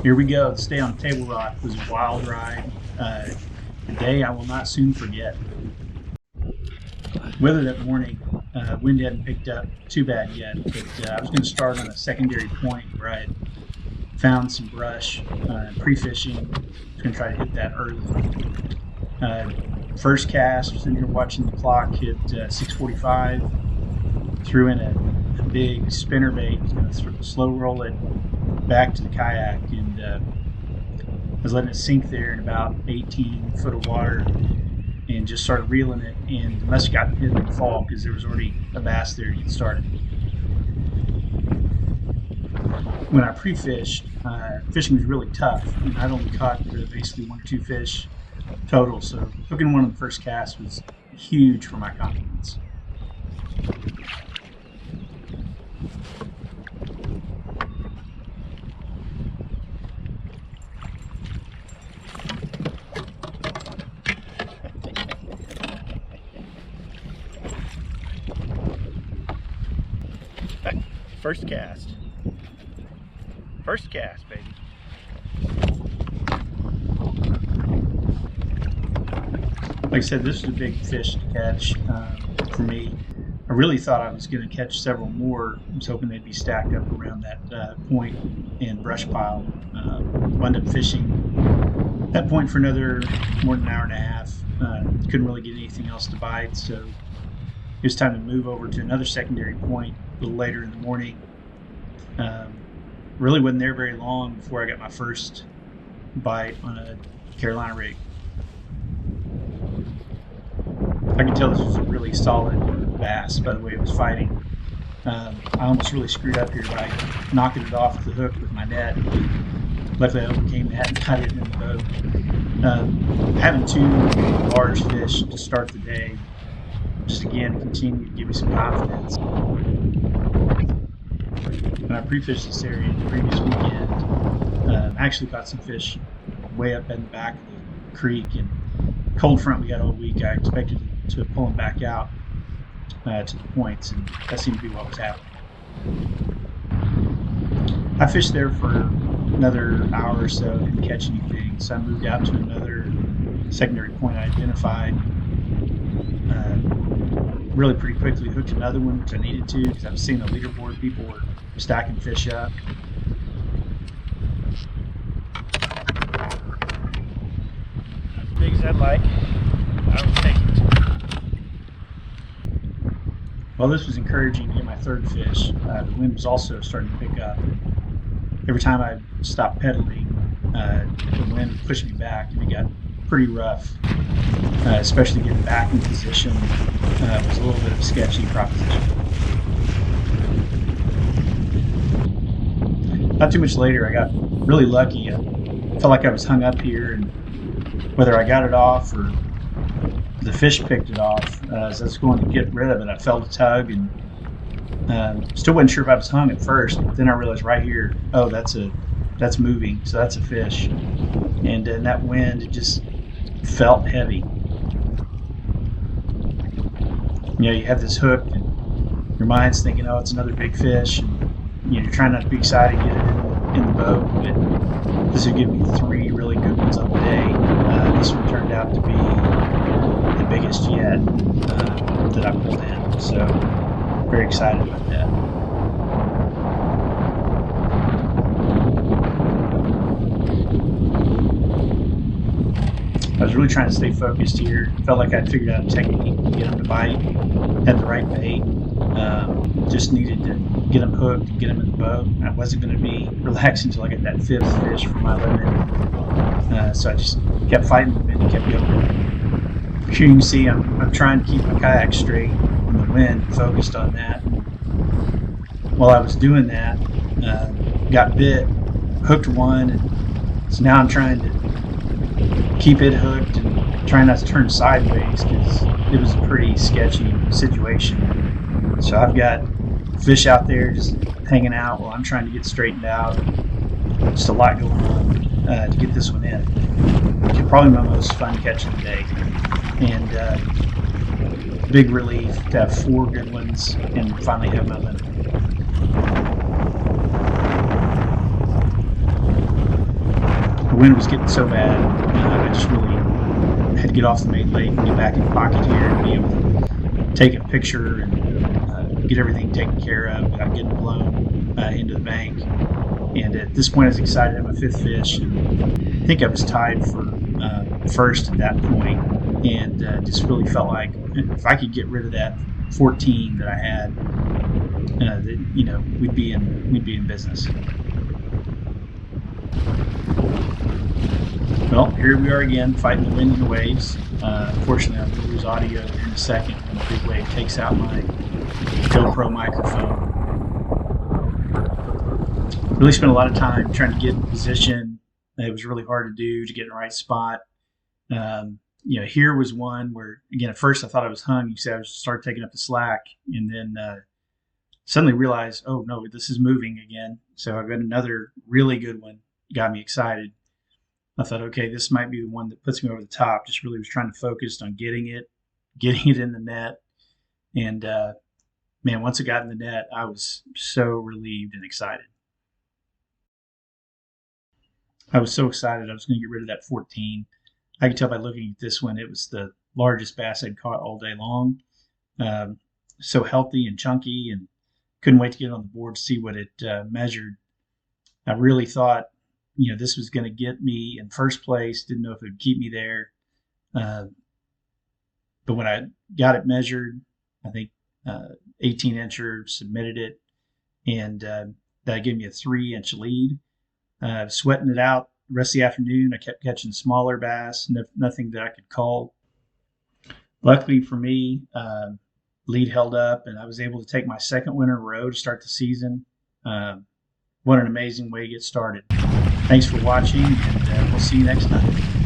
Here we go. The stay on Table Rock was a wild ride. A day I will not soon forget. Weather that morning, wind hadn't picked up too bad yet, but I was going to start on a secondary point where I had found some brush, pre-fishing. I was going to try to hit that early. First cast, sitting here watching the clock hit 6:45. Threw in a big spinnerbait. Was going to slow roll it back to the kayak, and I was letting it sink there in about 18 foot of water, and just started reeling it, and must have gotten hit in the fall because there was already a bass there to get started. When I pre-fished, fishing was really tough, and I'd only caught basically 1 or 2 fish total, so hooking one of the first casts was huge for my confidence. First cast. First cast, baby. Like I said, this was a big fish to catch for me. I really thought I was going to catch several more. I was hoping they'd be stacked up around that point and brush pile. Wound up fishing that point for another more than an hour and a half. Couldn't really get anything else to bite, so it was time to move over to another secondary point a little later in the morning. Really wasn't there very long before I got my first bite on a Carolina rig. I could tell this was a really solid bass by the way it was fighting. I almost really screwed up here by knocking it off the hook with my net. Luckily I overcame that and got it in the boat. Having 2 large fish to start the day just again continued to give me some confidence. When I pre-fished this area the previous weekend, I actually caught some fish way up in the back of the creek, and cold front we got all week. I expected to pull them back out to the points, and that seemed to be what was happening. I fished there for another hour or so, didn't catch anything, so I moved out to another secondary point I identified. Really pretty quickly hooked another one, which I needed to because I was seeing the leaderboard people were stacking fish up. As big as I'd like, I was taking it. Well, this was encouraging to get my third fish. The wind was also starting to pick up. Every time I stopped pedaling, the wind would push me back, and it got pretty rough. Especially getting back in position was a little bit of a sketchy proposition. Not too much later, I got really lucky. I felt like I was hung up here, and whether I got it off or the fish picked it off, as I was going to get rid of it, I felt a tug, and still wasn't sure if I was hung at first. But then I realized right here, oh, that's moving, so that's a fish. And in that wind, it just felt heavy. You have this hook, and your mind's thinking, oh, it's another big fish, and you're trying not to be excited to get it in the boat, but this would give me 3 really good ones on the day. This one turned out to be the biggest yet that I pulled in, so very excited about that. I was really trying to stay focused here. Felt like I'd figured out a technique to get them to bite, had the right bait. Just needed to get them hooked and get them in the boat. I wasn't going to be relaxed until I got that 5th fish for my limit. So I just kept fighting the wind and kept going. Here you can see I'm trying to keep my kayak straight in the wind, focused on that. While I was doing that, got bit, hooked one, and so now I'm trying to keep it hooked and try not to turn sideways because it was a pretty sketchy situation. So I've got fish out there just hanging out while I'm trying to get straightened out. Just a lot going on to get this one in. Probably my most fun catch of the day, and big relief to have 4 good ones and finally have my limit. wind was getting so bad, I just really had to get off the main lake and get back in pocket here and be able to take a picture and get everything taken care of without getting blown into the bank. And at this point, I was excited to have my fifth fish, and I think I was tied for first at that point, and just really felt like if I could get rid of that 14 that I had, that, we'd be in business. Well, here we are again, fighting the wind and the waves. Unfortunately, I'm going to lose audio here in a second when the big wave takes out my GoPro microphone. Really spent a lot of time trying to get in position. It was really hard to do to get in the right spot. Here was one where, again, at first I thought I was hung. You said I was started taking up the slack, and then suddenly realized, oh no, this is moving again. So I've got another really good one. Got me excited. I thought, okay, this might be the one that puts me over the top. Just really was trying to focus on getting it in the net. And man, once it got in the net, I was so relieved and excited. I was so excited I was going to get rid of that 14. I could tell by looking at this one, it was the largest bass I'd caught all day long. So healthy and chunky, and couldn't wait to get it on the board to see what it measured. I really thought, this was going to get me in first place. Didn't know if it would keep me there. But when I got it measured, I think 18 incher, submitted it, and that gave me a 3-inch lead. Sweating it out the rest of the afternoon. I kept catching smaller bass, nothing that I could call. Luckily for me, lead held up, and I was able to take my second win in a row to start the season. What an amazing way to get started. Thanks for watching, and we'll see you next time.